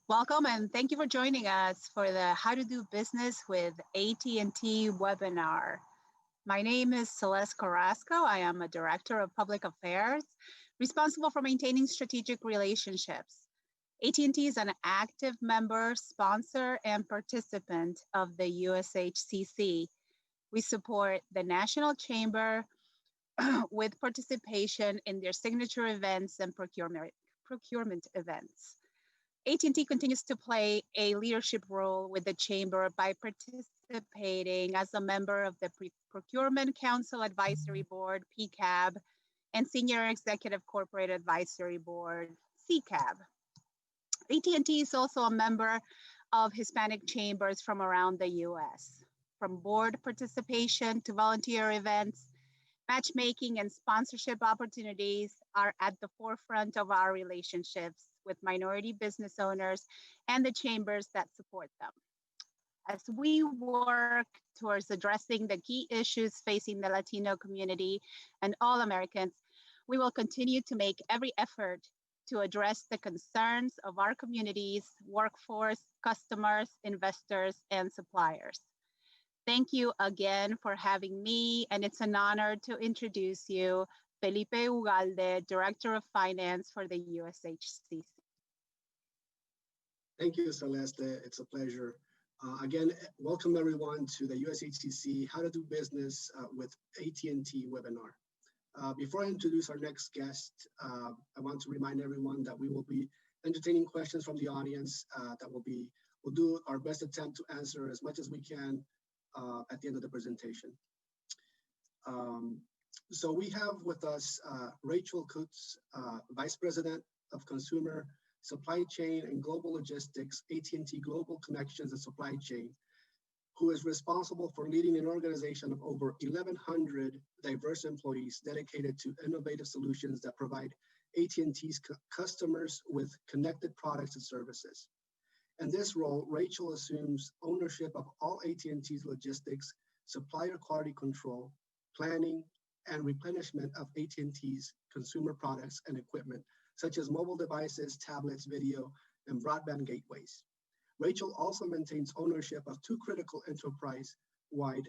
Welcome and thank you for joining us for the How to Do Business with AT&T webinar. My name is Celeste Carrasco. I am a Director of Public Affairs, responsible for maintaining strategic relationships. AT&T is an active member, sponsor, and participant of the USHCC. We support the National Chamber with participation in their signature events and procurement events. AT&T continues to play a leadership role with the Chamber by participating as a member of the Procurement Council Advisory Board, PCAB, and Senior Executive Corporate Advisory Board, CCAB. AT&T is also a member of Hispanic chambers from around the U.S. From board participation to volunteer events, matchmaking and sponsorship opportunities are at the forefront of our relationships with minority business owners and the chambers that support them. As we work towards addressing the key issues facing the Latino community and all Americans, we will continue to make every effort to address the concerns of our communities, workforce, customers, investors, and suppliers. Thank you again for having me, and it's an honor to introduce you, Felipe Ugalde, Director of Finance for the USHCC. Thank you, Celeste. It's a pleasure. Again, welcome everyone to the USHCC How to Do Business with AT&T webinar. Before I introduce our next guest, I want to remind everyone that we will be entertaining questions from the audience we'll do our best attempt to answer as much as we can at the end of the presentation. So we have with us Rachel Kutz, Vice President of Consumer Supply Chain and Global Logistics, AT&T Global Connections and Supply Chain, who is responsible for leading an organization of over 1,100 diverse employees dedicated to innovative solutions that provide AT&T's customers with connected products and services. In this role, Rachel assumes ownership of all AT&T's logistics, supplier quality control, planning, and replenishment of AT&T's consumer products and equipment, such as mobile devices, tablets, video, and broadband gateways. Rachel also maintains ownership of two critical enterprise-wide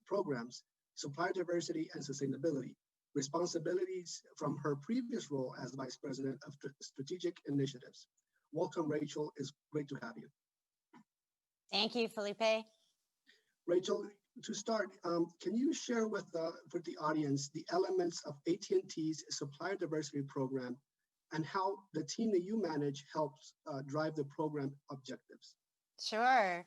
programs, supplier diversity and sustainability, responsibilities from her previous role as Vice President of Strategic Initiatives. Welcome, Rachel. It's great to have you. Thank you, Felipe. Rachel, to start, can you share with the audience the elements of AT&T's Supplier Diversity Program and how the team that you manage helps drive the program objectives? Sure.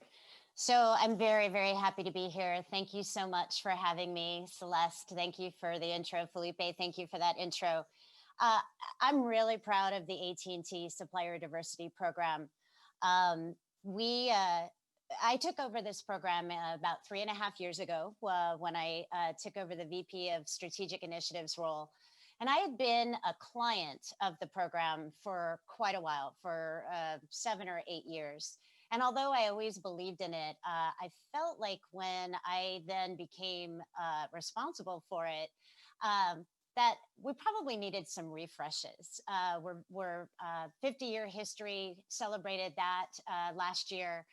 So I'm very, very happy to be here. Thank you so much for having me, Celeste. Thank you for the intro, Felipe. Thank you for that intro. I'm really proud of the AT&T Supplier Diversity Program. I took over this program about 3.5 years ago when I took over the VP of Strategic Initiatives role. And I had been a client of the program for quite a while, for 7 or 8 years. And although I always believed in it, I felt like when I then became responsible for it, that we probably needed some refreshes. We're 50-year history, celebrated that last year,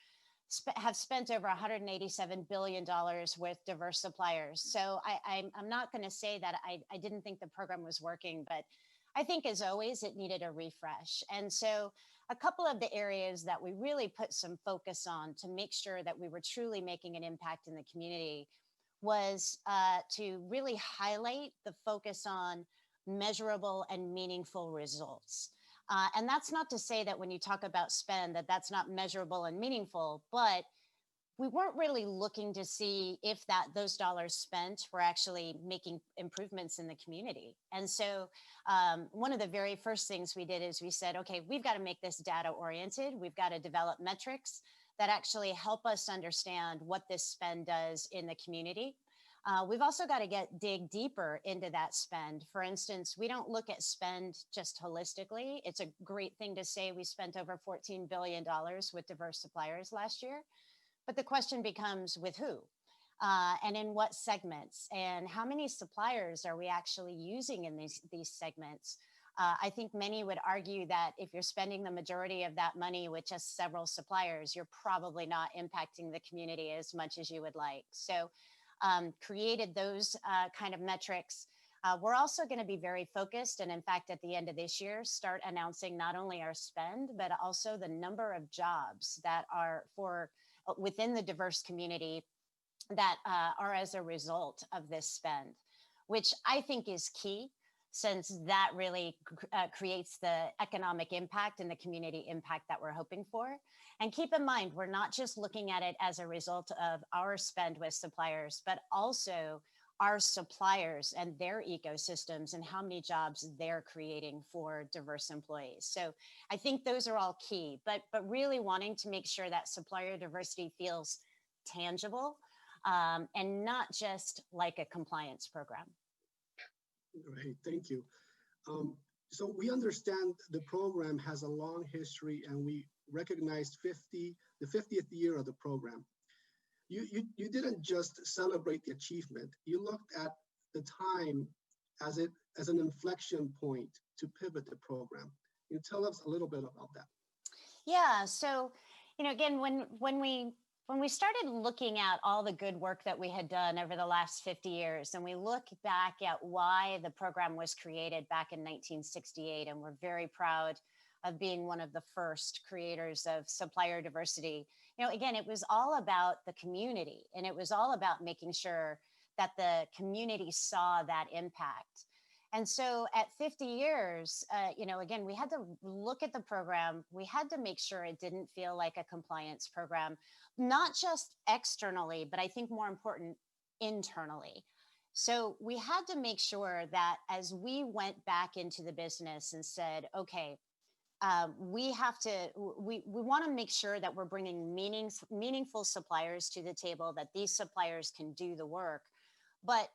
have spent over $187 billion with diverse suppliers. So I'm not going to say that I didn't think the program was working, but I think as always, it needed a refresh. And so a couple of the areas that we really put some focus on to make sure that we were truly making an impact in the community was to really highlight the focus on measurable and meaningful results. And that's not to say that when you talk about spend, that's not measurable and meaningful, but we weren't really looking to see if those dollars spent were actually making improvements in the community. And so one of the very first things we did is we said, okay, we've got to make this data oriented. We've got to develop metrics that actually help us understand what this spend does in the community. We've also got to dig deeper into that spend. For instance, we don't look at spend just holistically. It's a great thing to say we spent over $14 billion with diverse suppliers last year. But the question becomes with who and in what segments and how many suppliers are we actually using in these segments? I think many would argue that if you're spending the majority of that money with just several suppliers, you're probably not impacting the community as much as you would like. So created those kind of metrics. We're also going to be very focused, and in fact, at the end of this year, start announcing not only our spend, but also the number of jobs that are for within the diverse community that are as a result of this spend, which I think is key, since that really creates the economic impact and the community impact that we're hoping for. And keep in mind, we're not just looking at it as a result of our spend with suppliers, but also our suppliers and their ecosystems and how many jobs they're creating for diverse employees. So I think those are all key, but really wanting to make sure that supplier diversity feels tangible and not just like a compliance program. Great, thank you. So we understand the program has a long history, and we recognized the 50th year of the program. You didn't just celebrate the achievement, you looked at the time as an inflection point to pivot the program. Can you tell us a little bit about that? Yeah, so, again, when we started looking at all the good work that we had done over the last 50 years, and we look back at why the program was created back in 1968, and we're very proud of being one of the first creators of supplier diversity. Again, it was all about the community, and it was all about making sure that the community saw that impact. And so at 50 years, again, we had to look at the program. We had to make sure it didn't feel like a compliance program, not just externally, but I think more important, internally. So we had to make sure that as we went back into the business and said, okay, we want to make sure that we're bringing meaningful suppliers to the table, that these suppliers can do the work. But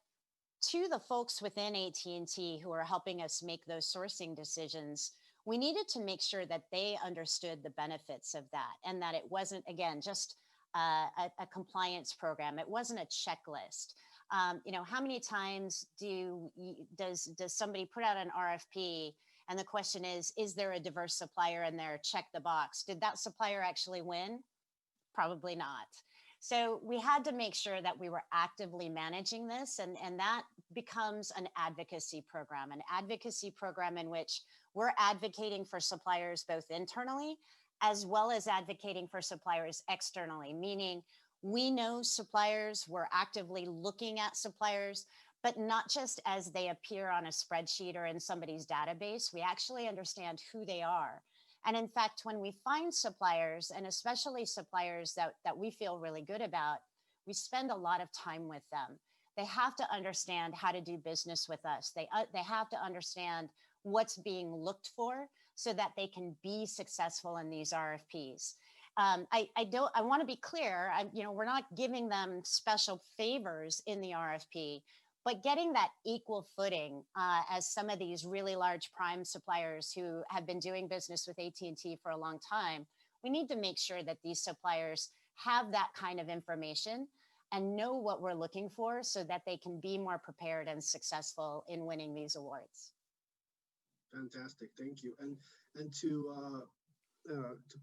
to the folks within AT&T who are helping us make those sourcing decisions, we needed to make sure that they understood the benefits of that, and that it wasn't, again, just a compliance program. It wasn't a checklist. How many times does somebody put out an RFP and the question is there a diverse supplier in there? Check the box. Did that supplier actually win? Probably not. So we had to make sure that we were actively managing this, and that becomes an advocacy program in which we're advocating for suppliers both internally as well as advocating for suppliers externally, meaning we know suppliers, we're actively looking at suppliers, but not just as they appear on a spreadsheet or in somebody's database. We actually understand who they are. And in fact, when we find suppliers, and especially suppliers that we feel really good about, we spend a lot of time with them. They have to understand how to do business with us. They have to understand what's being looked for so that they can be successful in these RFPs. I want to be clear. We're not giving them special favors in the RFP, but getting that equal footing as some of these really large prime suppliers who have been doing business with AT&T for a long time, we need to make sure that these suppliers have that kind of information and know what we're looking for so that they can be more prepared and successful in winning these awards. Fantastic, thank you. And to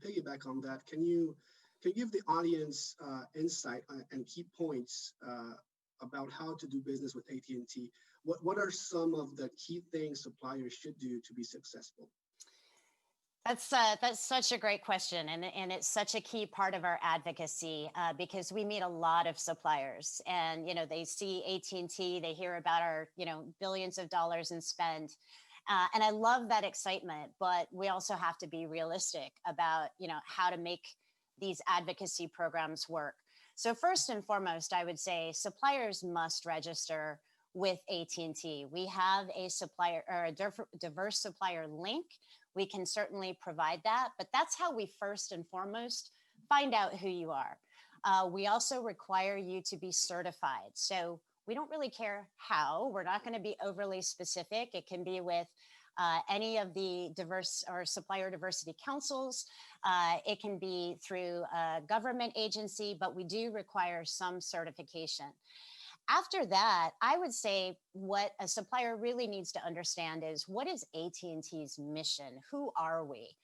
piggyback on that, can you give the audience insight and key points about how to do business with AT&T? What are some of the key things suppliers should do to be successful? That's such a great question, and it's such a key part of our advocacy because we meet a lot of suppliers, and they see AT&T, they hear about our billions of dollars in spend, and I love that excitement. But we also have to be realistic about how to make these advocacy programs work. So first and foremost, I would say suppliers must register with AT&T. We have a supplier or a diverse supplier link. We can certainly provide that, but that's how we first and foremost find out who you are. We also require you to be certified. So we don't really care how. We're not going to be overly specific. It can be with any of the diverse or supplier diversity councils. It can be through a government agency, but we do require some certification. After that, I would say what a supplier really needs to understand is, what is AT&T's mission? Who are we?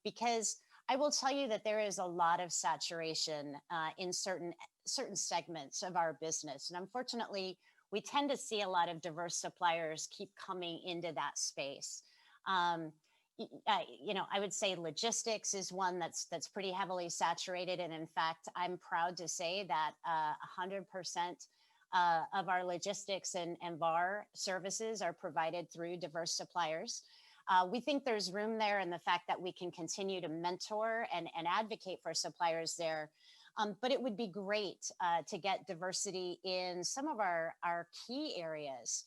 Because I will tell you that there is a lot of saturation in certain segments of our business. And unfortunately, we tend to see a lot of diverse suppliers keep coming into that space. I would say logistics is one that's pretty heavily saturated. And in fact, I'm proud to say that 100% of our logistics and VAR services are provided through diverse suppliers. We think there's room there, and the fact that we can continue to mentor and advocate for suppliers there. But it would be great to get diversity in some of our key areas.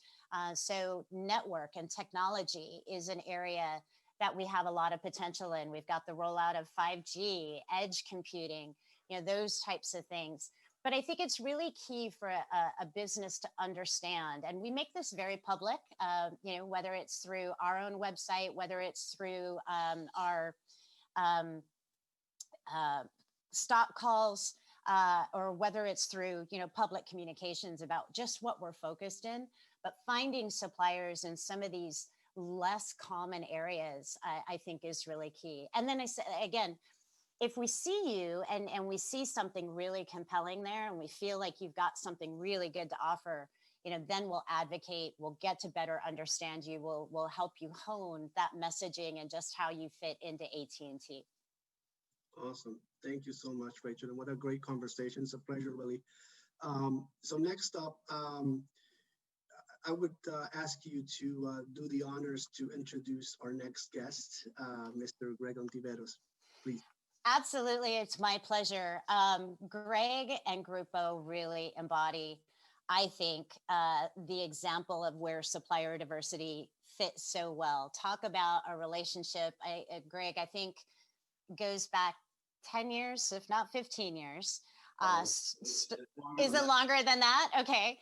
So network and technology is an area that we have a lot of potential in. We've got the rollout of 5G, edge computing, those types of things. But I think it's really key for a business to understand, and we make this very public, whether it's through our own website, whether it's through our stock calls, or whether it's through, public communications about just what we're focused in. But finding suppliers in some of these less common areas, I think is really key. And then I say, again, if we see you and we see something really compelling there, and we feel like you've got something really good to offer, then we'll advocate, we'll get to better understand you, we'll help you hone that messaging and just how you fit into AT&T. Awesome. Thank you so much, Rachel. And what a great conversation. It's a pleasure, really. So next up, I would ask you to do the honors to introduce our next guest, Mr. Greg Ontiveros, please. Absolutely. It's my pleasure. Greg and Groupo really embody, I think, the example of where supplier diversity fits so well. Talk about a relationship, Greg, I think goes back 10 years, if not 15 years. Is it longer than that? Okay.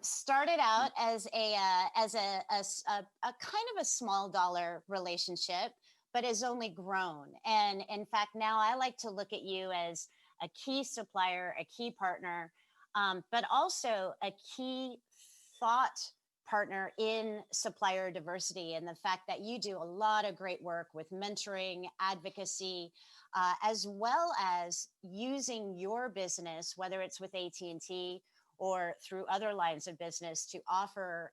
Started out as a kind of a small dollar relationship, but has only grown. And in fact, now I like to look at you as a key supplier, a key partner, but also a key thought partner in supplier diversity. And the fact that you do a lot of great work with mentoring, advocacy, as well as using your business, whether it's with AT&T or through other lines of business, to offer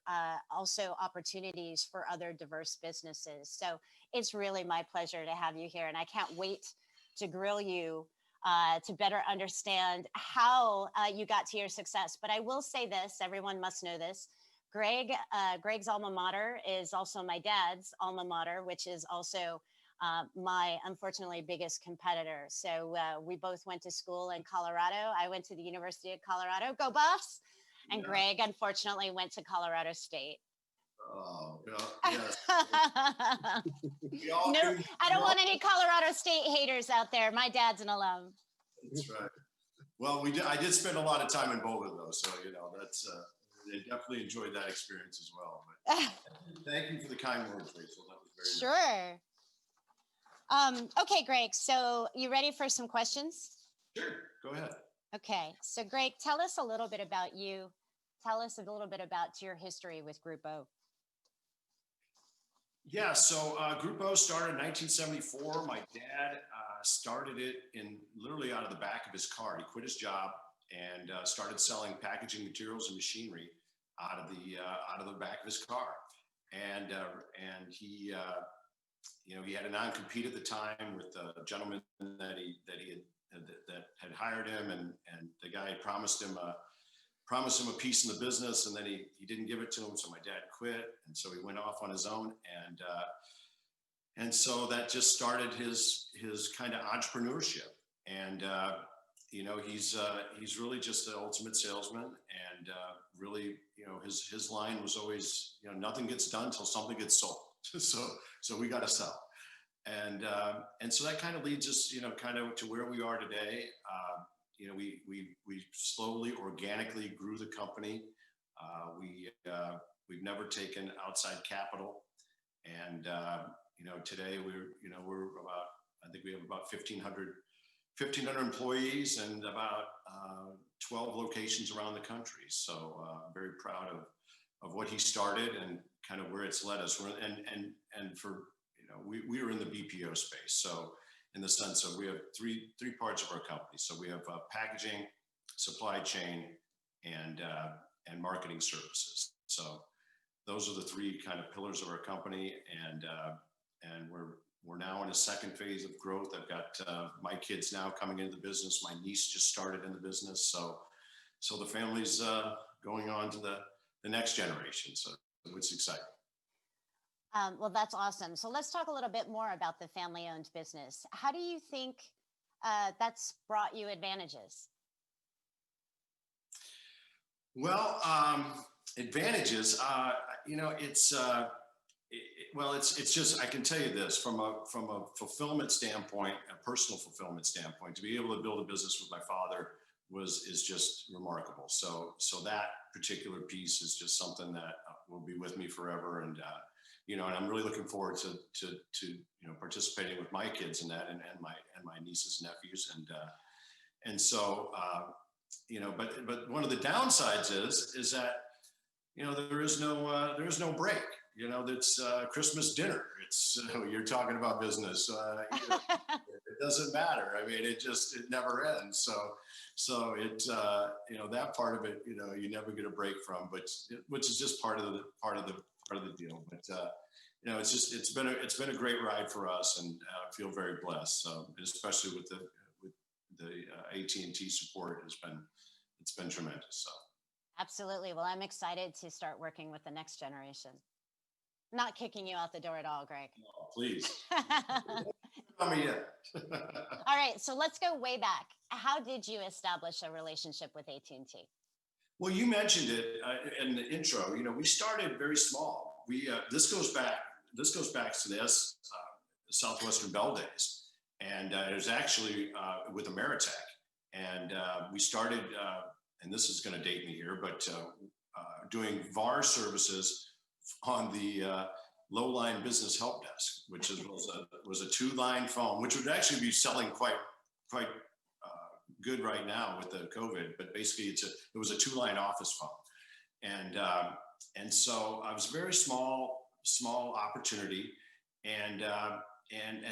also opportunities for other diverse businesses. So it's really my pleasure to have you here. And I can't wait to grill you to better understand how you got to your success. But I will say this, everyone must know this. Greg's alma mater is also my dad's alma mater, which is also my, unfortunately, biggest competitor. So we both went to school in Colorado. I went to the University of Colorado, go Buffs. And yeah. Greg, unfortunately, went to Colorado State. Oh, yes. No, I don't want any Colorado State haters out there. My dad's an alum. That's right. Well, I did spend a lot of time in both of those. So, that's, I definitely enjoyed that experience as well. But thank you for the kind words, Rachel. That was very sure. Nice. Okay, Greg. So you ready for some questions? Sure. Go ahead. Okay. So Greg, tell us a little bit about you. Tell us a little bit about your history with Groupo. Yeah. So Groupo started in 1974. My dad started it literally out of the back of his car. He quit his job and started selling packaging materials and machinery out of the back of his car. And he he had a non-compete at the time with a gentleman that had hired him, and the guy had promised him a piece in the business, and then he didn't give it to him. So my dad quit, and so he went off on his own, and so that just started his kind of entrepreneurship. And he's really just the ultimate salesman, and really, his line was always, nothing gets done until something gets sold. So we got to sell, and so that kind of leads us, kind of to where we are today. We slowly, organically grew the company. We've never taken outside capital, and today we're about, I think we have about 1,500 1,500 employees and about 12 locations around the country. So very proud of what he started and kind of where it's led us. And for, we are in the BPO space. So in the sense of we have three parts of our company. So we have packaging, supply chain, and marketing services. So those are the three kind of pillars of our company. And we're now in a second phase of growth. I've got my kids now coming into the business. My niece just started in the business. So the family's going on to the next generation. So it's exciting. Well, that's awesome. So let's talk a little bit more about the family-owned business. How do you think that's brought you advantages? Well, advantages, it's just, I can tell you this from a fulfillment standpoint, a personal fulfillment standpoint, to be able to build a business with my father is just remarkable. So that particular piece is just something that will be with me forever. And, and I'm really looking forward to participating with my kids in that and my nieces and nephews. And so, but one of the downsides is that, there is no break. That's Christmas dinner. It's you're talking about business. It doesn't matter. I mean, it never ends. So it that part of it, you never get a break from, but which is just part of the deal. But it's been a great ride for us, and I feel very blessed. So especially with the AT&T support, it's been tremendous. So. Absolutely. Well, I'm excited to start working with the next generation. Not kicking you out the door at all, Greg. No, please. Not me yet. All right. So let's go way back. How did you establish a relationship with AT&T? Well, you mentioned it in the intro. We started very small. This goes back to the Southwestern Bell days, and it was actually with Ameritech, and we started. And this is going to date me here, but doing VAR services on the low-line business help desk, which was a 2-line phone, which would actually be selling quite good right now with the COVID. But basically, it was a 2-line office phone, and so I was very small opportunity, and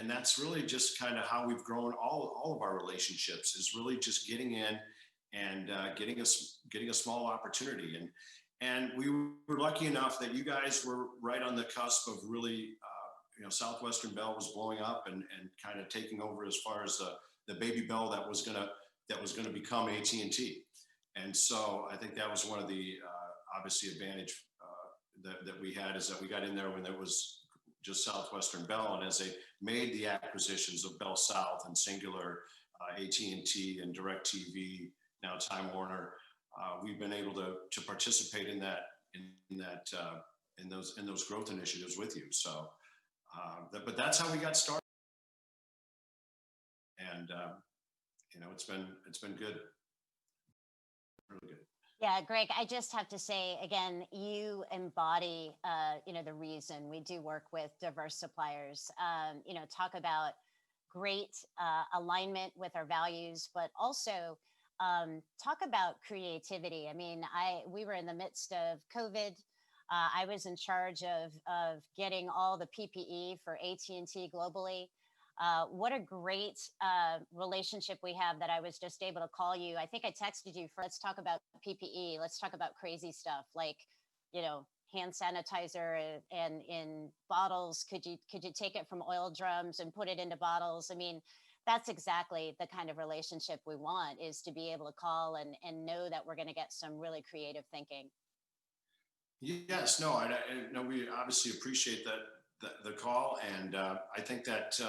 that's really just kind of how we've grown all of our relationships, is really just getting in and getting a small opportunity. And we were lucky enough that you guys were right on the cusp of really, Southwestern Bell was blowing up and kind of taking over as far as the baby bell that was gonna become AT&T. And so I think that was one of the obviously advantage that we had, is that we got in there when there was just Southwestern Bell, and as they made the acquisitions of Bell South and Singular, AT&T and DirecTV, now Time Warner, we've been able to participate in those growth initiatives with you. So, but that's how we got started, and it's been good, really good. Yeah, Greg, I just have to say again, you embody the reason we do work with diverse suppliers. Talk about great alignment with our values, but also talk about creativity. I mean, we were in the midst of COVID. I was in charge of getting all the PPE for AT&T globally. What a great relationship we have, that I was just able to call you. I think I texted you for, let's talk about PPE. Let's talk about crazy stuff like, hand sanitizer and in bottles. Could you take it from oil drums and put it into bottles? I mean, that's exactly the kind of relationship we want, is to be able to call and know that we're going to get some really creative thinking. Yes, no, we obviously appreciate the call. And I think that,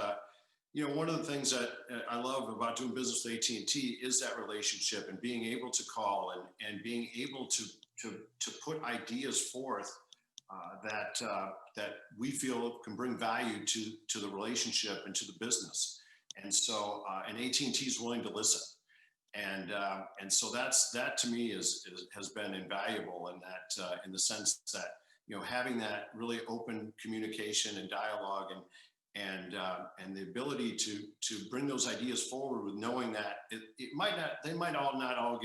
one of the things that I love about doing business with AT&T is that relationship, and being able to call and being able to put ideas forth that we feel can bring value to the relationship and to the business. And so, and AT&T is willing to listen, and so that to me has been invaluable in in the sense that having that really open communication and dialogue, and the ability to bring those ideas forward with knowing that they might not all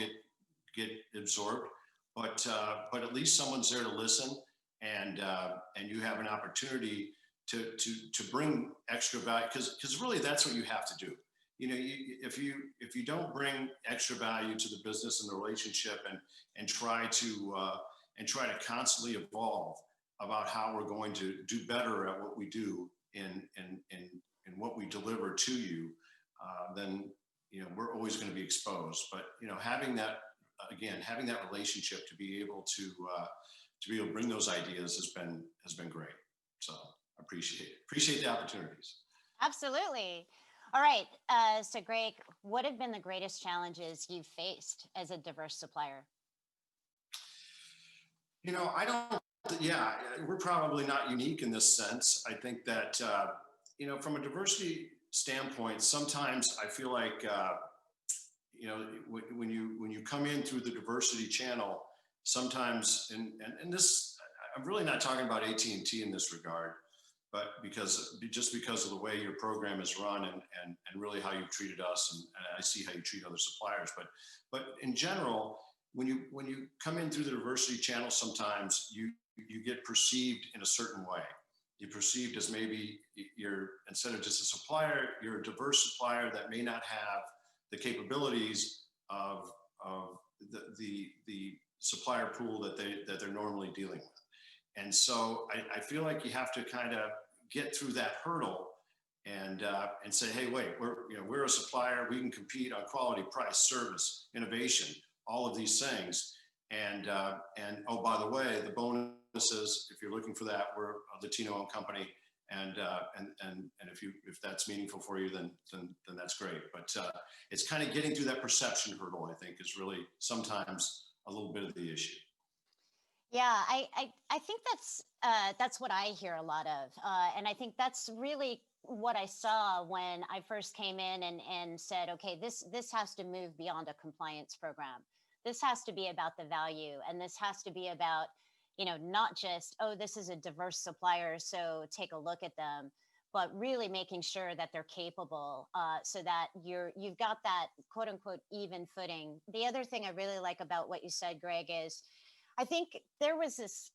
get absorbed, but at least someone's there to listen, and you have an opportunity to bring extra value, because really that's what you have to do. You know, if you don't bring extra value to the business and the relationship, and try to constantly evolve about how we're going to do better at what we do in what we deliver to you, then we're always going to be exposed. But having that relationship to be able to bring those ideas has been great. So I appreciate the opportunities. Absolutely. All right. So Greg, what have been the greatest challenges you've faced as a diverse supplier? We're probably not unique in this sense. I think that, from a diversity standpoint, sometimes I feel like, when you come in through the diversity channel, sometimes, and this, I'm really not talking about AT&T in this regard, but because of the way your program is run, and really how you've treated us, and I see how you treat other suppliers, but in general, when you come in through the diversity channel, sometimes you get perceived in a certain way. You're perceived as maybe instead of just a supplier, you're a diverse supplier that may not have the capabilities of the supplier pool that they're normally dealing with. And so I feel like you have to kind of get through that hurdle and say, hey, wait, we're a supplier. We can compete on quality, price, service, innovation, all of these things. And oh, by the way, the bonus is, if you're looking for that, we're a Latino-owned company. And if that's meaningful for you, then that's great. But it's kind of getting through that perception hurdle, I think, is really sometimes a little bit of the issue. Yeah, I think that's what I hear a lot of, and I think that's really what I saw when I first came in and said, okay, this has to move beyond a compliance program. This has to be about the value, and this has to be about, not just, oh, this is a diverse supplier, so take a look at them, but really making sure that they're capable, so that you've got that quote unquote even footing. The other thing I really like about what you said, Greg, is I think there was this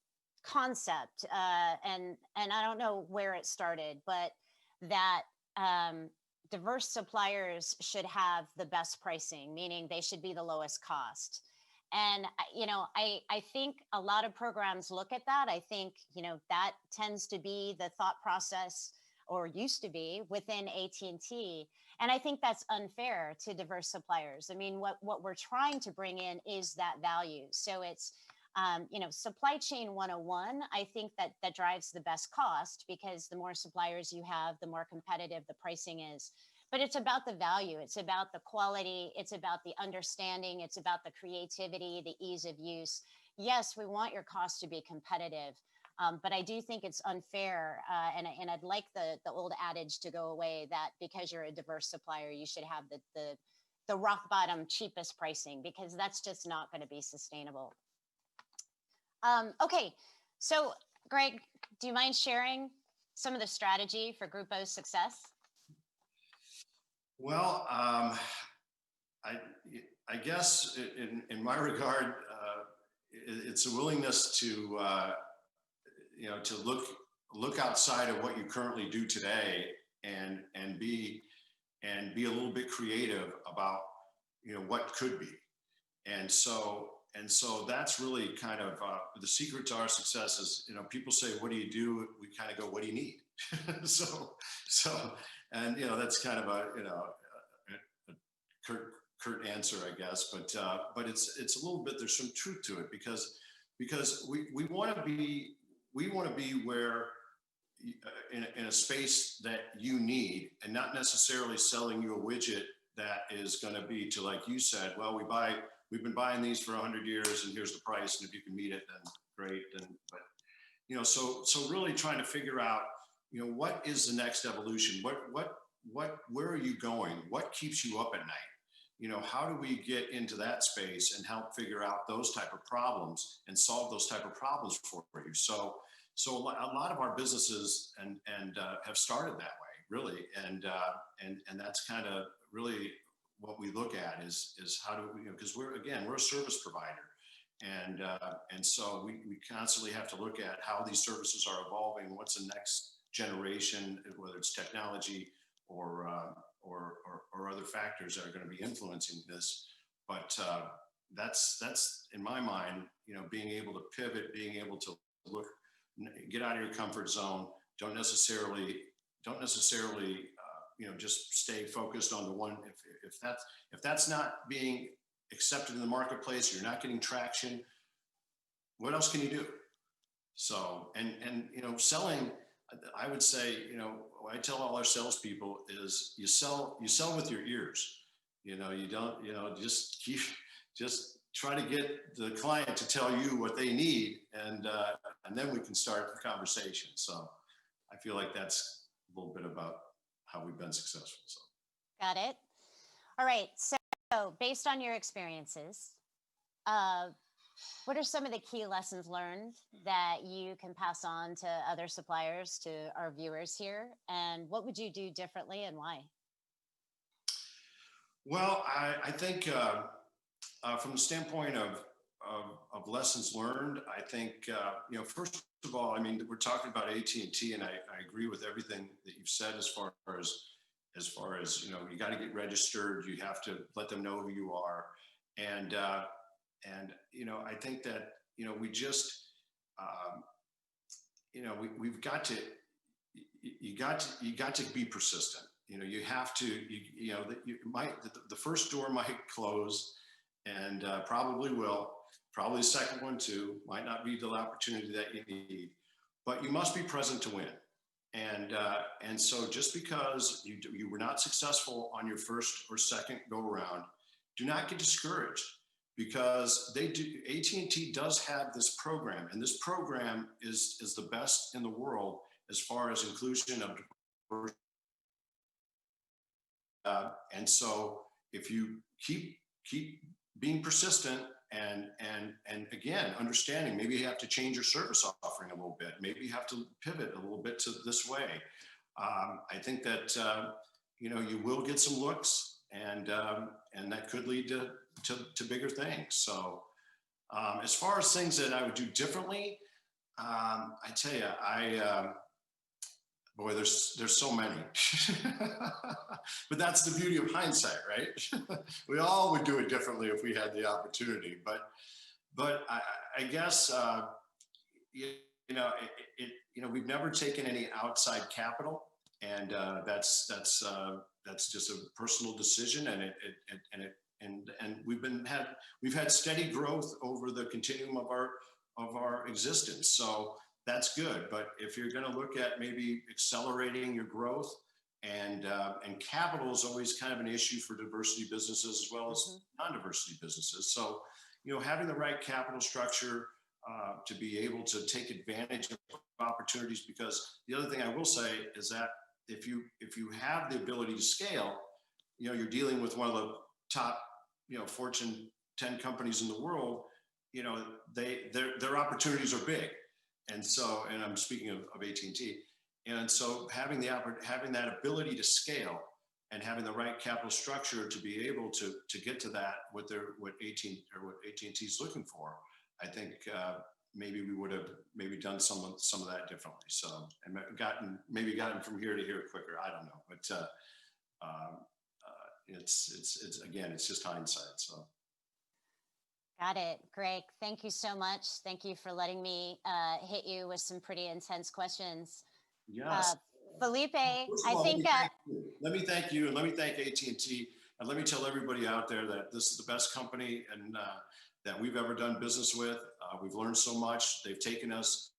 concept, and I don't know where it started, but that diverse suppliers should have the best pricing, meaning they should be the lowest cost. And, I think a lot of programs look at that. I think, that tends to be the thought process, or used to be, within AT&T. And I think that's unfair to diverse suppliers. I mean, what we're trying to bring in is that value. So it's, supply chain 101, I think that drives the best cost, because the more suppliers you have, the more competitive the pricing is. But it's about the value. It's about the quality. It's about the understanding. It's about the creativity, the ease of use. Yes, we want your cost to be competitive, but I do think it's unfair. And I'd like the old adage to go away that because you're a diverse supplier, you should have the rock bottom cheapest pricing, because that's just not going to be sustainable. Okay, so Greg, do you mind sharing some of the strategy for Grupo's success? Well, I guess in my regard, it's a willingness to look outside of what you currently do today, and be a little bit creative about what could be, and so that's really kind of the secret to our success. Is people say, what do you do? We kind of go, what do you need? so and that's kind of a curt answer, I guess, but it's a little bit, there's some truth to it, because we want to be where in a space that you need, and not necessarily selling you a widget that is going to be to, like you said, well, we've been buying these for 100 years, and here's the price, and if you can meet it, then great. But so really trying to figure out, what is the next evolution? Where are you going? What keeps you up at night? How do we get into that space and help figure out those type of problems and solve those type of problems for you? So a lot of our businesses and have started that way. really. And that's kind of really what we look at is how do we, because we're a service provider. And so we constantly have to look at how these services are evolving. What's the next generation, whether it's technology or other factors that are going to be influencing this. But that's in my mind, being able to pivot, being able to look, get out of your comfort zone. Don't necessarily just stay focused on the one. If that's not being accepted in the marketplace, you're not getting traction, what else can you do? So, and selling, I would say, what I tell all our salespeople is you sell with your ears. You don't, just try to get the client to tell you what they need, and then we can start the conversation. So I feel like that's a little bit about how we've been successful. So. Got it. All right. So based on your experiences, what are some of the key lessons learned that you can pass on to other suppliers, to our viewers here? And what would you do differently and why? Well, I think from the standpoint of lessons learned, I think, first of all, I mean, we're talking about AT&T, and I agree with everything that you've said as far as, you got to get registered, you have to let them know who you are. And I think that, we just, we've got to, you got to be persistent. You have to, the first door might close, and probably will, probably the second one too, might not be the opportunity that you need, but you must be present to win. And so just because you were not successful on your first or second go around, do not get discouraged, because AT&T does have this program, and this program is the best in the world as far as inclusion of diversity. And so if you keep being persistent and again, understanding, maybe you have to change your service offering a little bit. Maybe you have to pivot a little bit to this way. I think that, you will get some looks, and that could lead to bigger things. So as far as things that I would do differently, I tell you, boy, there's so many, but that's the beauty of hindsight, right? We all would do it differently if we had the opportunity, but I guess, we've never taken any outside capital, and that's just a personal decision, and we've had steady growth over the continuum of our existence. So that's good. But if you're going to look at maybe accelerating your growth, and capital is always kind of an issue for diversity businesses as well as non-diversity businesses. So, having the right capital structure to be able to take advantage of opportunities, because the other thing I will say is that if you have the ability to scale, you're dealing with one of the top, Fortune 10 companies in the world, their opportunities are big. And so, and I'm speaking of AT&T, and so having that ability to scale and having the right capital structure to be able to get to that, what AT&T is looking for, I think maybe we would have done some of that differently. So, and gotten from here to here quicker. I don't know, but it's again, it's just hindsight. So. Got it. Greg, thank you so much. Thank you for letting me hit you with some pretty intense questions. Yes. Felipe, I think... Let me thank you, and let me thank AT&T, and let me tell everybody out there that this is the best company and that we've ever done business with. We've learned so much. They've taken us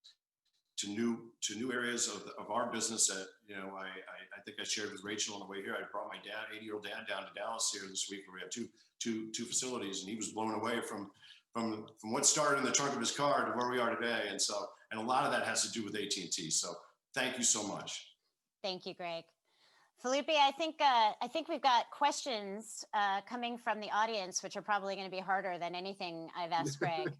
to new areas of our business that, I think I shared with Rachel on the way here. I brought my 80-year-old dad down to Dallas here this week, where we have two facilities, and he was blown away from what started in the trunk of his car to where we are today. And a lot of that has to do with AT&T. So thank you so much. Thank you, Greg. Felipe, I think we've got questions coming from the audience, which are probably going to be harder than anything I've asked Greg.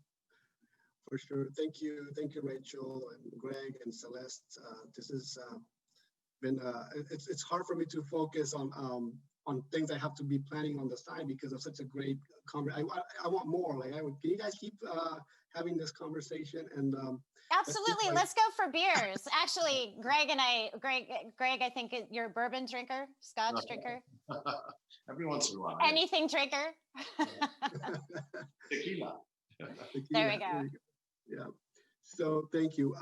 For sure. Thank you, Rachel and Greg and Celeste. This is been it's hard for me to focus on things I have to be planning on the side because of such a great conversation. I want more. Like, can you guys keep having this conversation? And absolutely, let's go for beers. Actually, Greg, I think you're a bourbon drinker, Scotch drinker. Every once in a while. Anything drinker. Tequila. There we go. Yeah. So thank you.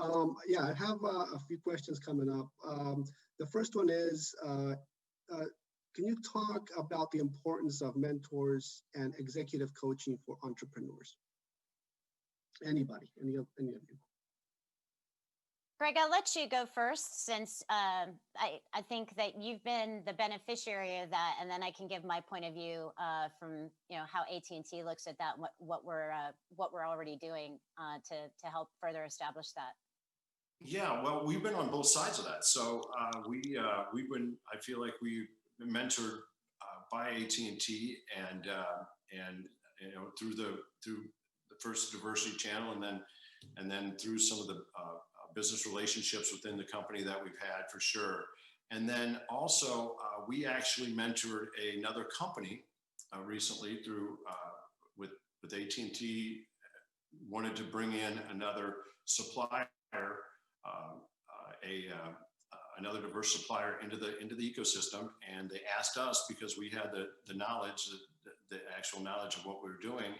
Yeah, I have a few questions coming up. The first one is, can you talk about the importance of mentors and executive coaching for entrepreneurs? Anybody, any of you? Greg, I'll let you go first since I think that you've been the beneficiary of that, and then I can give my point of view from how AT&T looks at that, what we're already doing to help further establish that. Yeah, well, we've been on both sides of that. So we've been, I feel like we've been mentored by AT&T and through the first diversity channel, and then through some of the business relationships within the company that we've had for sure. And then also we actually mentored another company recently through with AT&T wanted to bring in another supplier, another diverse supplier into the ecosystem, and they asked us because we had the knowledge, the actual knowledge of what we were doing,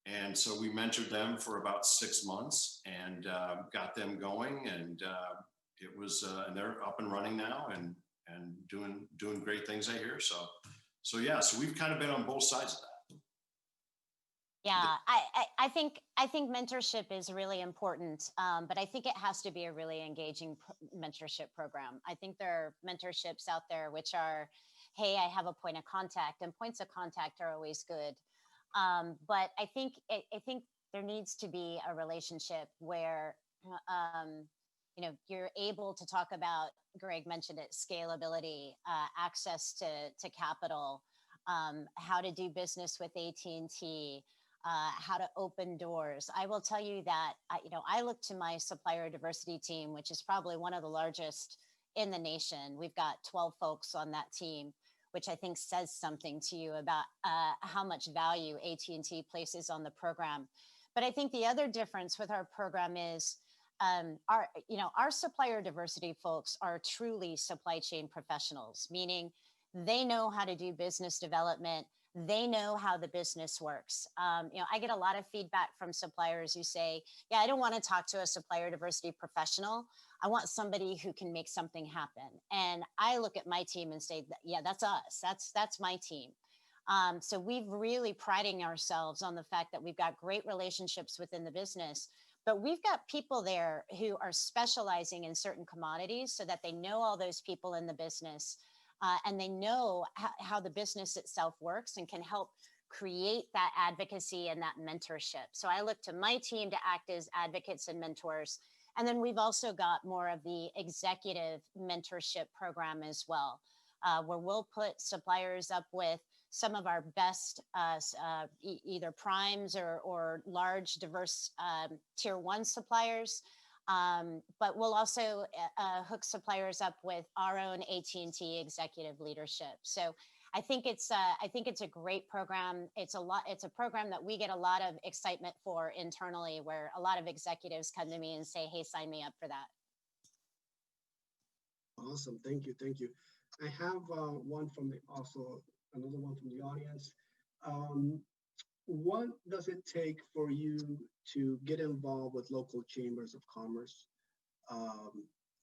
and so we mentored them for about 6 months and got them going, and it was and they're up and running now and doing great things, I hear. So yeah, so we've kind of been on both sides of that. Yeah, I think mentorship is really important, but I think it has to be a really engaging mentorship program. I think there are mentorships out there which are, hey, I have a point of contact, and points of contact are always good. But I think there needs to be a relationship where you're able to talk about, Greg mentioned it, scalability, access to capital, how to do business with AT&T, how to open doors. I will tell you that I look to my supplier diversity team, which is probably one of the largest in the nation. We've got 12 folks on that team, which I think says something to you about how much value AT&T places on the program. But I think the other difference with our program is our supplier diversity folks are truly supply chain professionals, meaning they know how to do business development. They know how the business works. I get a lot of feedback from suppliers who say, yeah, I don't want to talk to a supplier diversity professional. I want somebody who can make something happen. And I look at my team and say, yeah, that's us. That's my team. So we've really priding ourselves on the fact that we've got great relationships within the business, but we've got people there who are specializing in certain commodities so that they know all those people in the business. And they know how the business itself works and can help create that advocacy and that mentorship. So I look to my team to act as advocates and mentors. And then we've also got more of the executive mentorship program as well, where we'll put suppliers up with some of our best either primes or large diverse tier 1 suppliers. But we'll also hook suppliers up with our own AT&T executive leadership. So I think it's a great program. It's a program that we get a lot of excitement for internally, where a lot of executives come to me and say, hey, sign me up for that. Awesome. Thank you. I have another one from the audience. What does it take for you to get involved with local chambers of commerce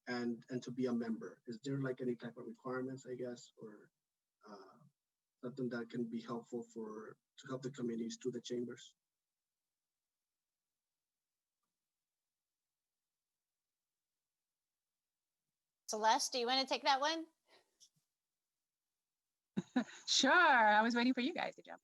and to be a member? Is there like any type of requirements, I guess, or something that can be helpful to help the communities through the chambers? Celeste, do you want to take that one? Sure. I was waiting for you guys to jump.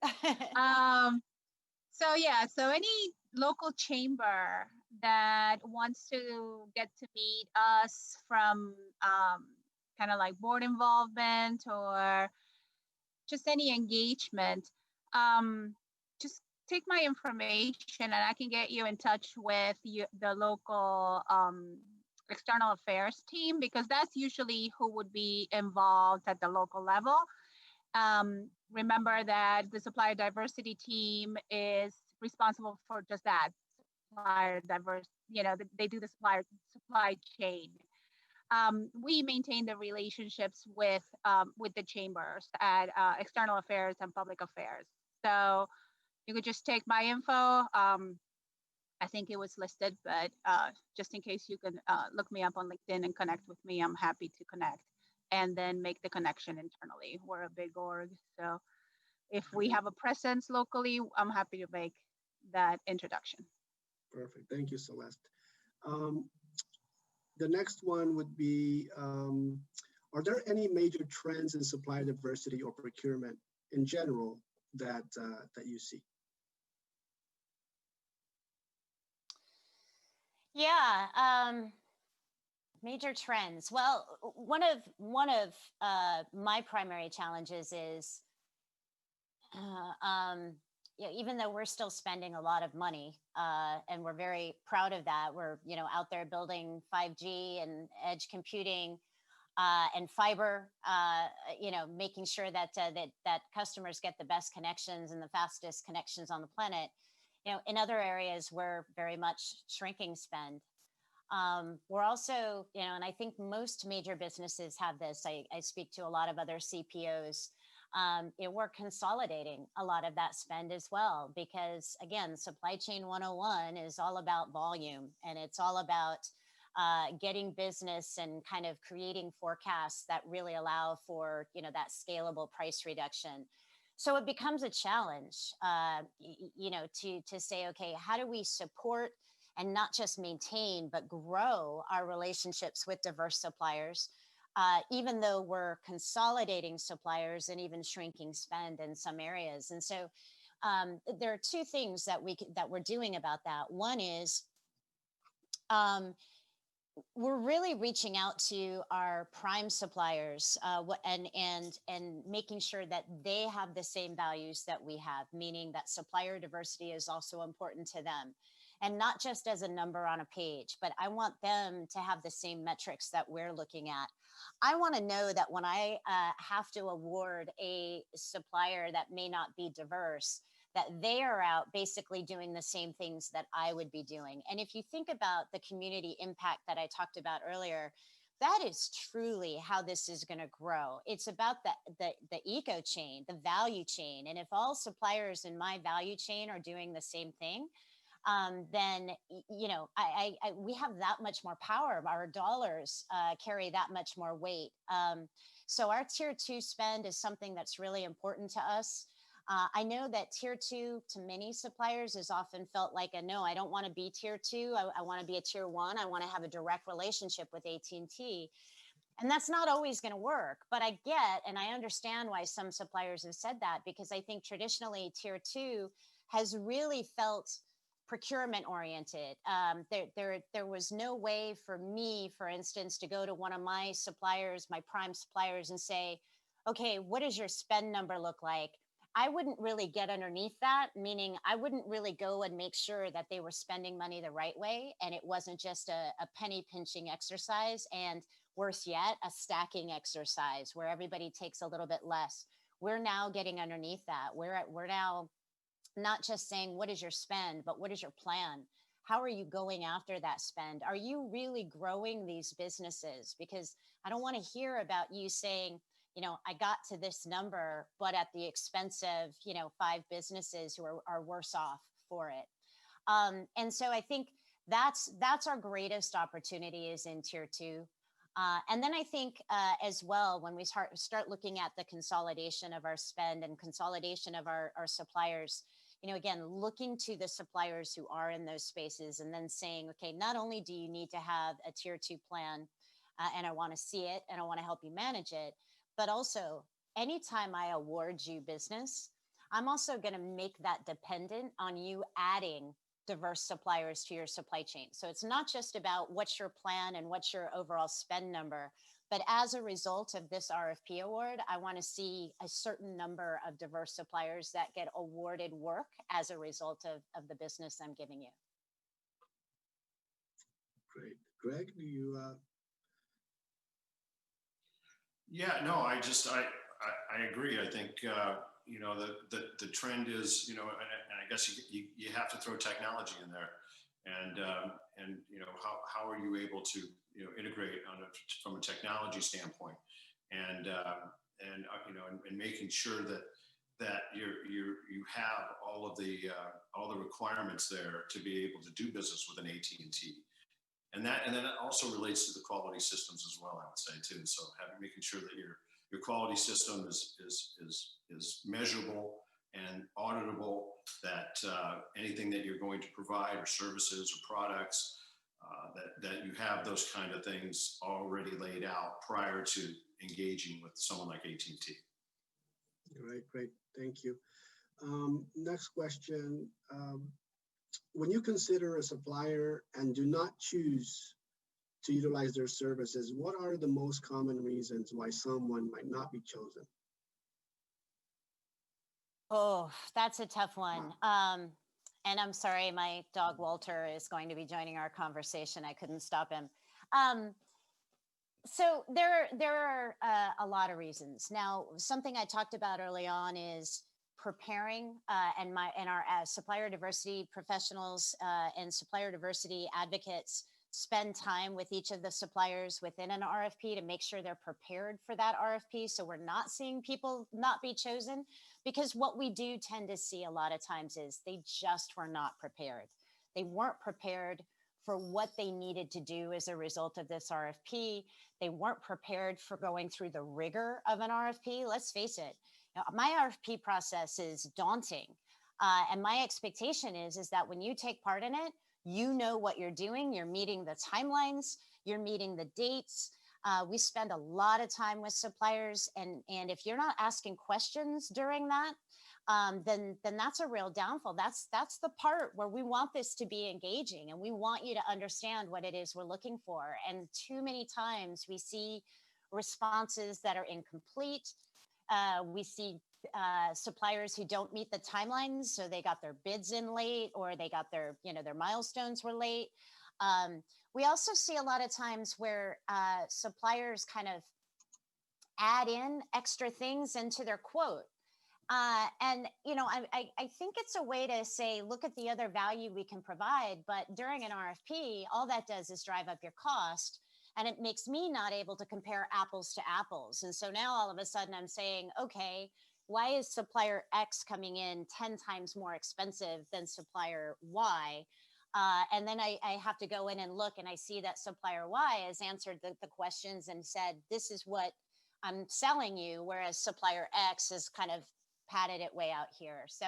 So any local chamber that wants to get to meet us from kind of like board involvement or just any engagement, just take my information and I can get you in touch with the local external affairs team, because that's usually who would be involved at the local level. Remember that the supplier diversity team is responsible for just that, supplier diverse, they do the supply chain. We maintain the relationships with the chambers at external affairs and public affairs. So you could just take my info. I think it was listed, but just in case, you can look me up on LinkedIn and connect with me. I'm happy to connect and then make the connection internally. We're a big org, so if we have a presence locally, I'm happy to make that introduction. Perfect. Thank you, Celeste. The next one would be, are there any major trends in supply diversity or procurement in general that you see? Yeah, major trends. Well, one of my primary challenges is, even though we're still spending a lot of money, and we're very proud of that, we're out there building 5G and edge computing and fiber, making sure that that customers get the best connections and the fastest connections on the planet. In other areas, we're very much shrinking spend. We're also, and I think most major businesses have this. I speak to a lot of other CPOs. We're consolidating a lot of that spend as well, because again, supply chain 101 is all about volume, and it's all about getting business and kind of creating forecasts that really allow for, that scalable price reduction. So it becomes a challenge, to say, okay, how do we support and not just maintain, but grow our relationships with diverse suppliers, even though we're consolidating suppliers and even shrinking spend in some areas. And so there are two things that we're doing about that. One is, we're really reaching out to our prime suppliers, and making sure that they have the same values that we have, meaning that supplier diversity is also important to them, and not just as a number on a page, but I want them to have the same metrics that we're looking at. I want to know that when I have to award a supplier that may not be diverse, that they are out basically doing the same things that I would be doing. And if you think about the community impact that I talked about earlier, that is truly how this is going to grow. It's about the eco chain, the value chain. And if all suppliers in my value chain are doing the same thing, then we have that much more power. Our dollars carry that much more weight. So our tier 2 spend is something that's really important to us. I know that tier 2 to many suppliers is often felt like no, I don't want to be tier 2. I want to be a tier 1. I want to have a direct relationship with AT&T. And that's not always going to work. But I get, and I understand why some suppliers have said that, because I think traditionally tier 2 has really felt procurement oriented. There was no way for me, for instance, to go to one of my suppliers, my prime suppliers, and say, okay, what does your spend number look like? I wouldn't really get underneath that, meaning I wouldn't really go and make sure that they were spending money the right way, and it wasn't just a penny pinching exercise, and worse yet, a stacking exercise where everybody takes a little bit less. We're now getting underneath that. We're now not just saying, what is your spend, but what is your plan? How are you going after that spend? Are you really growing these businesses? Because I don't want to hear about you saying, I got to this number, but at the expense of, 5 businesses who are worse off for it. And so I think that's our greatest opportunity is in tier 2. And then I think as well, when we start looking at the consolidation of our spend and consolidation of our suppliers, again, looking to the suppliers who are in those spaces and then saying, okay, not only do you need to have a tier 2 plan, and I want to see it and I want to help you manage it, but also anytime I award you business, I'm also going to make that dependent on you adding diverse suppliers to your supply chain. So it's not just about what's your plan and what's your overall spend number, but as a result of this RFP award, I want to see a certain number of diverse suppliers that get awarded work as a result of the business I'm giving you. Greg, do you? Yeah, no, I agree. I think, you know, the trend is, you know, and I guess you have to throw technology in there. And you know, how are you able to, you know, integrate from a technology standpoint, and you know, and making sure that you have all the requirements there to be able to do business with an AT&T. And then it also relates to the quality systems as well, I would say too. So making sure that your quality system is measurable and auditable, that anything that you're going to provide or services or products, that you have those kind of things already laid out prior to engaging with someone like AT&T. Great, thank you. Next question. When you consider a supplier and do not choose to utilize their services, what are the most common reasons why someone might not be chosen? Oh, that's a tough one. And I'm sorry, my dog Walter is going to be joining our conversation. I couldn't stop him. So there are a lot of reasons. Now, something I talked about early on is preparing, and our supplier diversity professionals and supplier diversity advocates spend time with each of the suppliers within an RFP to make sure they're prepared for that RFP. So we're not seeing people not be chosen, because what we do tend to see a lot of times is they just were not prepared. They weren't prepared for what they needed to do as a result of this RFP. They weren't prepared for going through the rigor of an RFP. Let's face it, my RFP process is daunting. And my expectation is that when you take part in it, you know what you're doing. You're meeting the timelines, you're meeting the dates. We spend a lot of time with suppliers. And if you're not asking questions during that, then that's a real downfall. That's the part where we want this to be engaging, and we want you to understand what it is we're looking for. And too many times we see responses that are incomplete. We see suppliers who don't meet the timelines, so they got their bids in late, or they got their milestones were late. We also see a lot of times where suppliers kind of add in extra things into their quote. And I think it's a way to say, look at the other value we can provide, but during an RFP, all that does is drive up your cost. And it makes me not able to compare apples to apples. And so now all of a sudden I'm saying, okay, why is supplier X coming in 10 times more expensive than supplier Y? And then I have to go in and look, and I see that supplier Y has answered the questions and said, this is what I'm selling you, whereas supplier X has kind of padded it way out here. So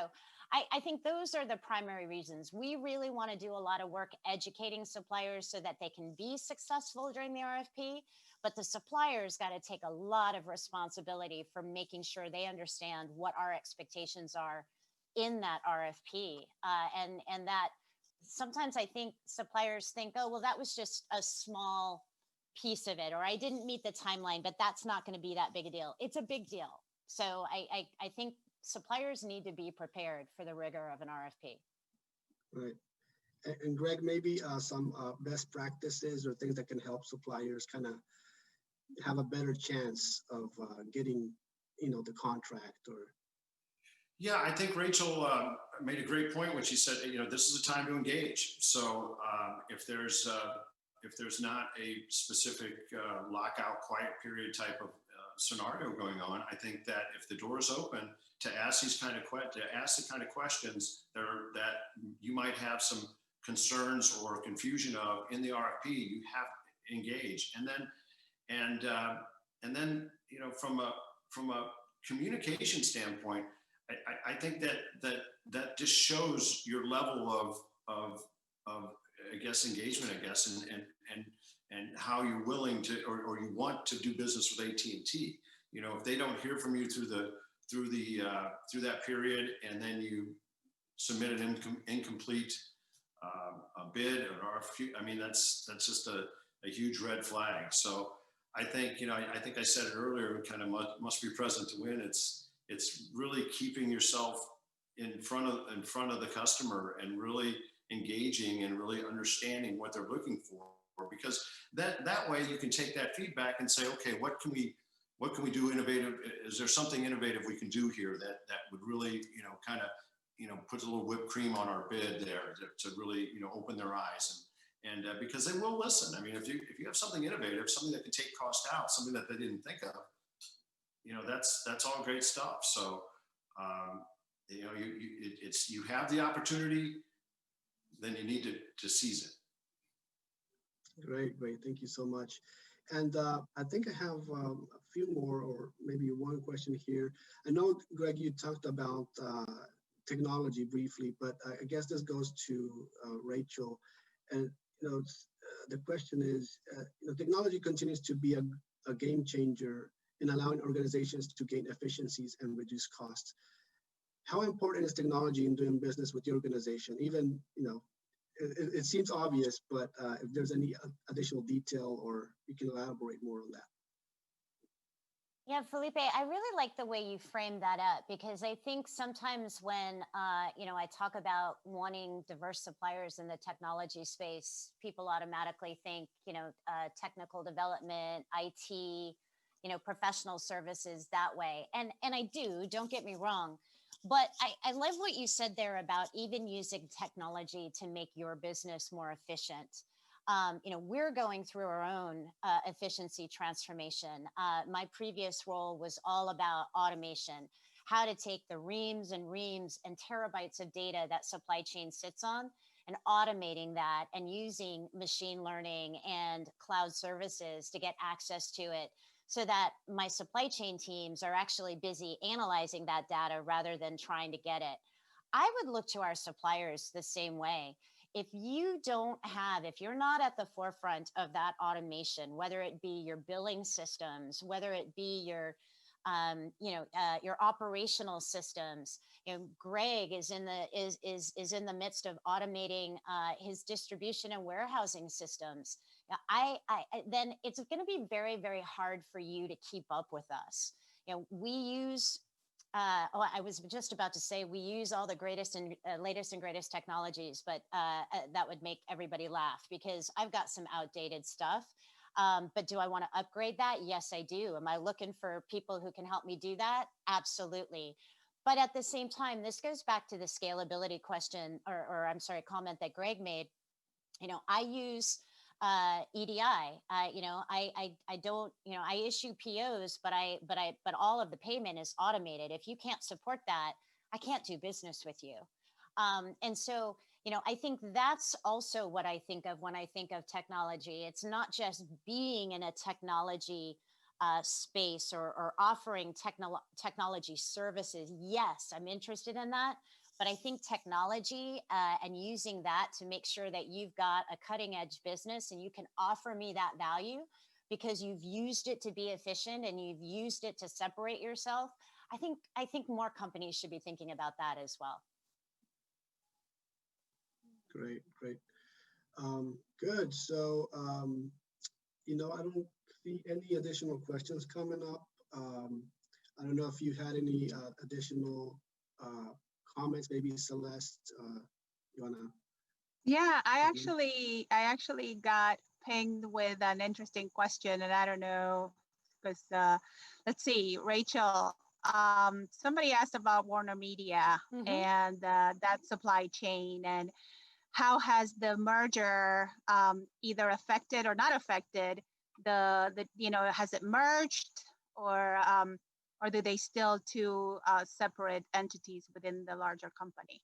I think those are the primary reasons. We really want to do a lot of work educating suppliers so that they can be successful during the RFP, but the suppliers got to take a lot of responsibility for making sure they understand what our expectations are in that RFP. And that sometimes I think suppliers think, oh, well, that was just a small piece of it, or I didn't meet the timeline, but that's not going to be that big a deal. It's a big deal. So I think suppliers need to be prepared for the rigor of an RFP. Right. And Greg, maybe some best practices or things that can help suppliers kind of have a better chance of getting, the contract or. Yeah, I think Rachel made a great point when she said, this is a time to engage. So if there's not a specific lockout, quiet period type of scenario going on, I think that if the door is open to ask the kind of questions that you might have some concerns or confusion of in the RFP, you have to engage. And then from a communication standpoint, I think that just shows your level of I guess engagement, and how you're willing to or you want to do business with AT&T. If they don't hear from you through that period, and then you submit an incomplete a bid or RFQ, I mean that's just a huge red flag. So I think I think I said it earlier. Kind of must be present to win. It's really keeping yourself in front of the customer and really engaging and really understanding what they're looking for, because that way you can take that feedback and say, okay, what can we do innovative? Is there something innovative we can do here that would really, kind of, put a little whipped cream on our bid there to really, open their eyes, and because they will listen. I mean, if you have something innovative, something that can take cost out, something that they didn't think of, that's all great stuff. So, you have the opportunity, then you need to seize it. Great. Thank you so much. And I think I have a few more, or maybe one question here. I know, Greg, you talked about technology briefly, but I guess this goes to Rachel. And the question is, technology continues to be a game changer in allowing organizations to gain efficiencies and reduce costs. How important is technology in doing business with the organization? Even, it seems obvious, but if there's any additional detail, or you can elaborate more on that. Yeah, Felipe, I really like the way you framed that up, because I think sometimes when, I talk about wanting diverse suppliers in the technology space, people automatically think, technical development, IT, professional services that way. And I do, don't get me wrong. But I love what you said there about even using technology to make your business more efficient. We're going through our own efficiency transformation. My previous role was all about automation, how to take the reams and reams and terabytes of data that supply chain sits on, and automating that and using machine learning and cloud services to get access to it, so that my supply chain teams are actually busy analyzing that data rather than trying to get it. I would look to our suppliers the same way. If you're not at the forefront of that automation, whether it be your billing systems, whether it be your operational systems, Greg is in the midst of automating his distribution and warehousing systems. Then it's going to be very, very hard for you to keep up with us. We use, I was just about to say, we use all the greatest and latest and greatest technologies, but that would make everybody laugh, because I've got some outdated stuff. But do I want to upgrade that? Yes, I do. Am I looking for people who can help me do that? Absolutely. But at the same time, this goes back to the scalability question, comment that Greg made. I use EDI. I don't, I issue POs, but all of the payment is automated. If you can't support that, I can't do business with you. And so, I think that's also what I think of when I think of technology. It's not just being in a technology space or offering technology services. Yes, I'm interested in that. But I think technology and using that to make sure that you've got a cutting edge business and you can offer me that value because you've used it to be efficient and you've used it to separate yourself. I think more companies should be thinking about that as well. Great. Good. So, I don't see any additional questions coming up. I don't know if you had any additional comments, maybe Celeste, you wanna? Yeah, I actually got pinged with an interesting question, and I don't know, because let's see, Rachel, somebody asked about Warner Media and that supply chain, and how has the merger either affected or not affected has it merged, or do they still two separate entities within the larger company?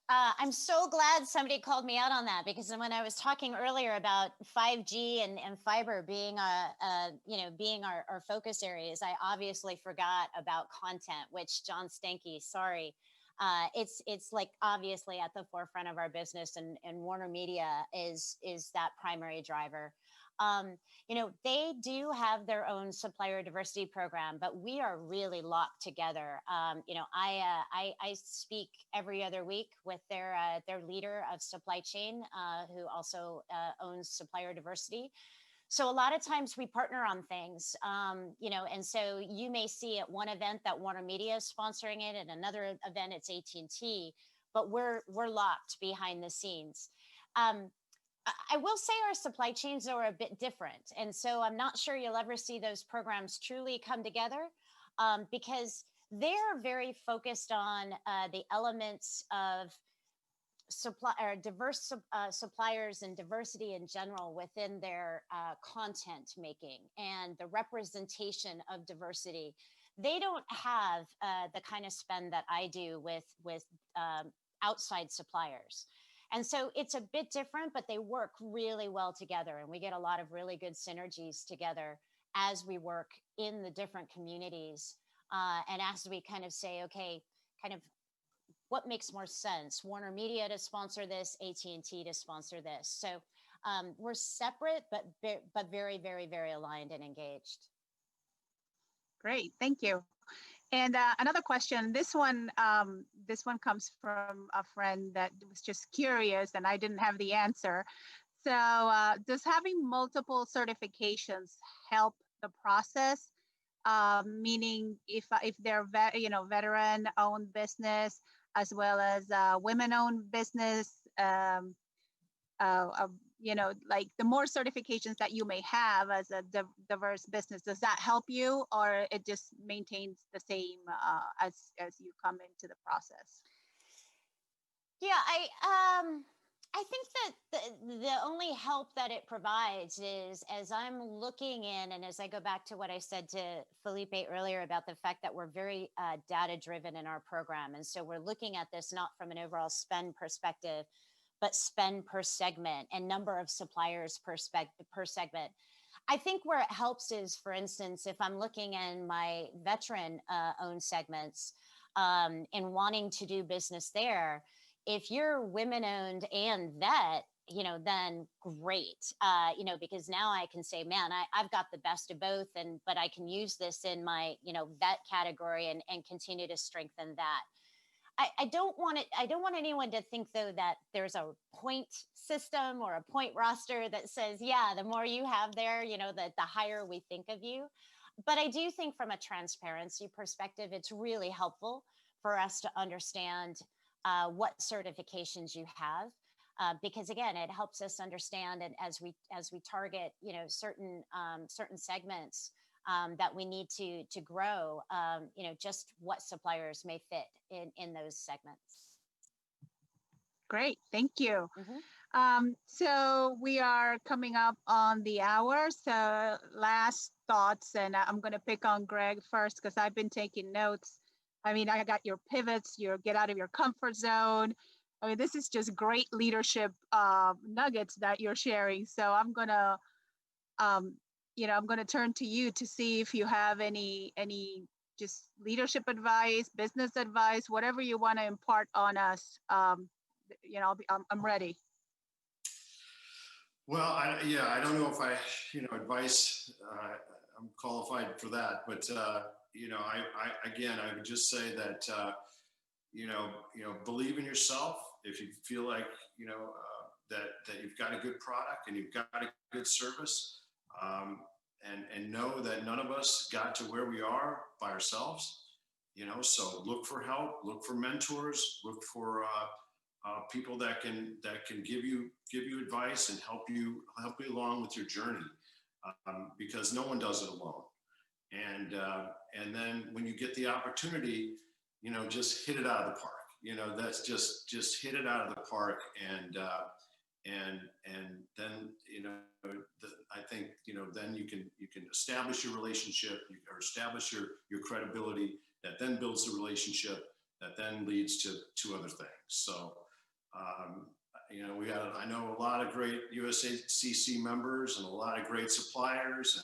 I'm so glad somebody called me out on that, because when I was talking earlier about 5G and fiber being being our focus areas, I obviously forgot about content, which John Stanky, sorry. It's like obviously at the forefront of our business, and Warner Media is that primary driver. They do have their own supplier diversity program, but we are really locked together. I speak every other week with their leader of supply chain, who also owns supplier diversity. So a lot of times we partner on things, and so you may see at one event that Warner Media is sponsoring it, and another event it's AT&T, but we're locked behind the scenes. I will say our supply chains are a bit different. And so I'm not sure you'll ever see those programs truly come together because they're very focused on the elements of supply or diverse suppliers and diversity in general within their content making and the representation of diversity. They don't have the kind of spend that I do with outside suppliers. And so it's a bit different, but they work really well together. And we get a lot of really good synergies together as we work in the different communities. And as we kind of say, okay, kind of what makes more sense? Warner Media to sponsor this, AT&T to sponsor this. So we're separate, but very, very, very aligned and engaged. Great, thank you. And another question, this one comes from a friend that was just curious and I didn't have the answer. So does having multiple certifications help the process? Meaning if they're veteran-owned business as well as women-owned business, like the more certifications that you may have as a diverse business, does that help you, or it just maintains the same as you come into the process? Yeah, I think that the only help that it provides is as I'm looking in, and as I go back to what I said to Felipe earlier about the fact that we're very data driven in our program. And so we're looking at this not from an overall spend perspective, but spend per segment and number of suppliers per segment. I think where it helps is, for instance, if I'm looking in my veteran owned segments and wanting to do business there, if you're women owned and vet, then great, because now I can say, man, I've got the best of both, but I can use this in my, vet category and continue to strengthen that. I don't want anyone to think, though, that there's a point system or a point roster that says, yeah, the more you have there, the higher we think of you. But I do think from a transparency perspective, it's really helpful for us to understand what certifications you have. Because again, it helps us understand, and as we target, certain segments that we need to grow, just what suppliers may fit in those segments. Great, thank you. So we are coming up on the hour. So last thoughts, and I'm going to pick on Greg first because I've been taking notes. I mean, I got your pivots, your get out of your comfort zone. I mean, this is just great leadership nuggets that you're sharing. So I'm gonna, I'm gonna turn to you to see if you have any just leadership advice, business advice, whatever you want to impart on us. I'm ready. Well, I don't know if advice. I'm qualified for that, but I would just say that believe in yourself. If you feel like that you've got a good product and you've got a good service, and know that none of us got to where we are by ourselves. So look for help, look for mentors, look for people that can give you advice and help you along with your journey, because no one does it alone. And then when you get the opportunity, just hit it out of the park. That's just hit it out of the park, and then I think then you can establish your relationship or establish your credibility. That then builds the relationship that then leads to other things. So I know a lot of great USHCC members and a lot of great suppliers,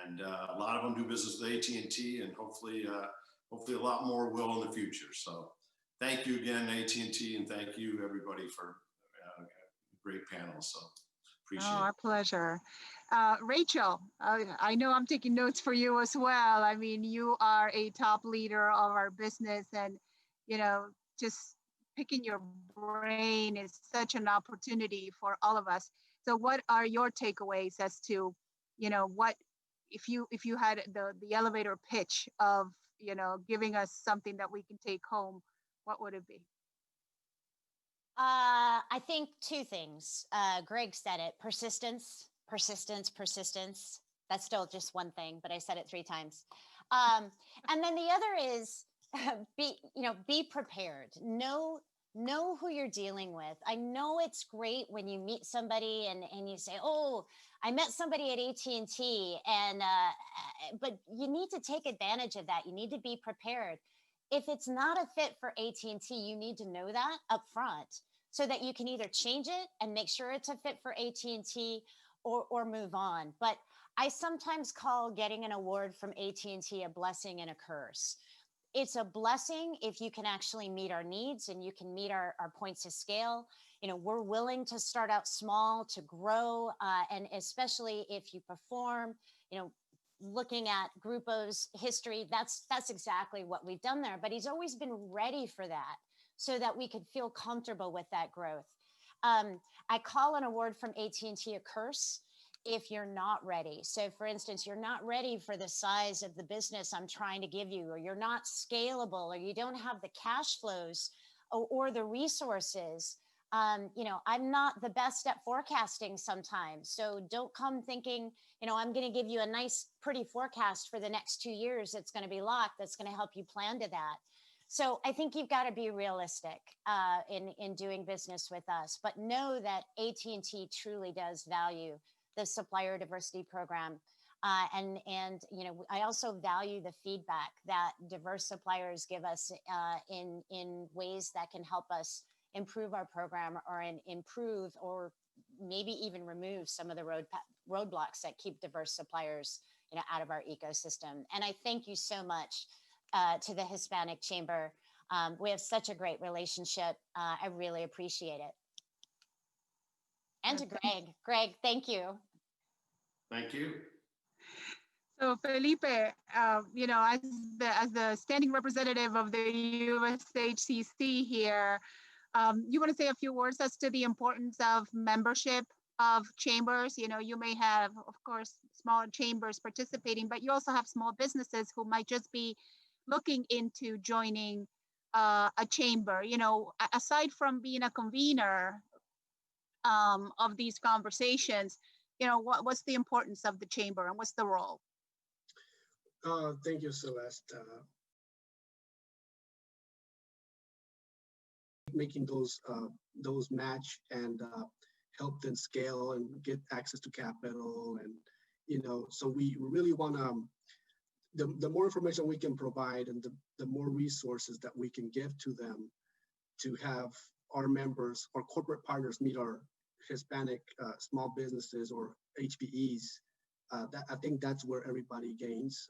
and a lot of them do business with AT&T, and hopefully a lot more will in the future. So thank you again, AT&T, and thank you everybody for a great panel. So appreciate it. Our pleasure. Rachel, I know I'm taking notes for you as well. I mean, you are a top leader of our business, and just picking your brain is such an opportunity for all of us. So what are your takeaways as to, what, if you had the elevator pitch of, giving us something that we can take home, what would it be? I think two things. Greg said it: persistence, persistence, persistence. That's still just one thing, but I said it 3 times. And then the other is be prepared. Know who you're dealing with. I know it's great when you meet somebody and you say, "Oh, I met somebody at AT&T," but you need to take advantage of that. You need to be prepared. If it's not a fit for AT&T, you need to know that up front so that you can either change it and make sure it's a fit for AT&T or move on. But I sometimes call getting an award from AT&T a blessing and a curse. It's a blessing if you can actually meet our needs and you can meet our points of scale. We're willing to start out small to grow, and especially if you perform, looking at Grupo's history, that's exactly what we've done there. But he's always been ready for that so that we could feel comfortable with that growth. I call an award from AT&T a curse if you're not ready. So for instance, you're not ready for the size of the business I'm trying to give you, or you're not scalable, or you don't have the cash flows or the resources. I'm not the best at forecasting sometimes. So don't come thinking, I'm going to give you a nice, pretty forecast for the next 2 years. That's going to be locked. That's going to help you plan to that. So I think you've got to be realistic in doing business with us, but know that AT&T truly does value the supplier diversity program. And I also value the feedback that diverse suppliers give us in ways that can help us improve our program or improve or maybe even remove some of the roadblocks that keep diverse suppliers out of our ecosystem. And I thank you so much to the Hispanic Chamber. We have such a great relationship. I really appreciate it. And to Greg. Greg, thank you. Thank you. So Felipe, as the standing representative of the USHCC here, you want to say a few words as to the importance of membership of chambers? You may have, of course, smaller chambers participating, but you also have small businesses who might just be looking into joining a chamber. Aside from being a convener of these conversations, what's the importance of the chamber and what's the role? Thank you, Celeste. Making those match and help them scale and get access to capital, and so we really want to. The more information we can provide and the more resources that we can give to them to have our members or corporate partners meet our Hispanic small businesses or HPEs, I think that's where everybody gains.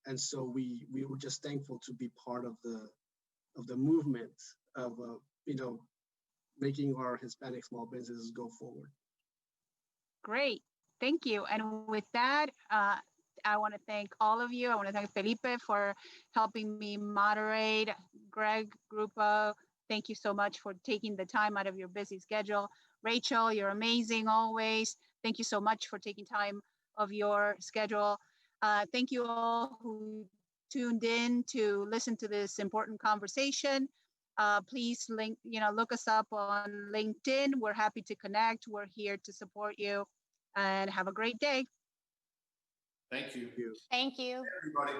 And so we were just thankful to be part of the movement of making our Hispanic small businesses go forward. Great, thank you. And with that, I want to thank all of you. I want to thank Felipe for helping me moderate. Greg, Groupo, thank you so much for taking the time out of your busy schedule. Rachel, you're amazing always. Thank you so much for taking time of your schedule. Thank you all who tuned in to listen to this important conversation. Please look us up on LinkedIn. We're happy to connect. We're here to support you, and have a great day. Thank you. Thank you. Everybody.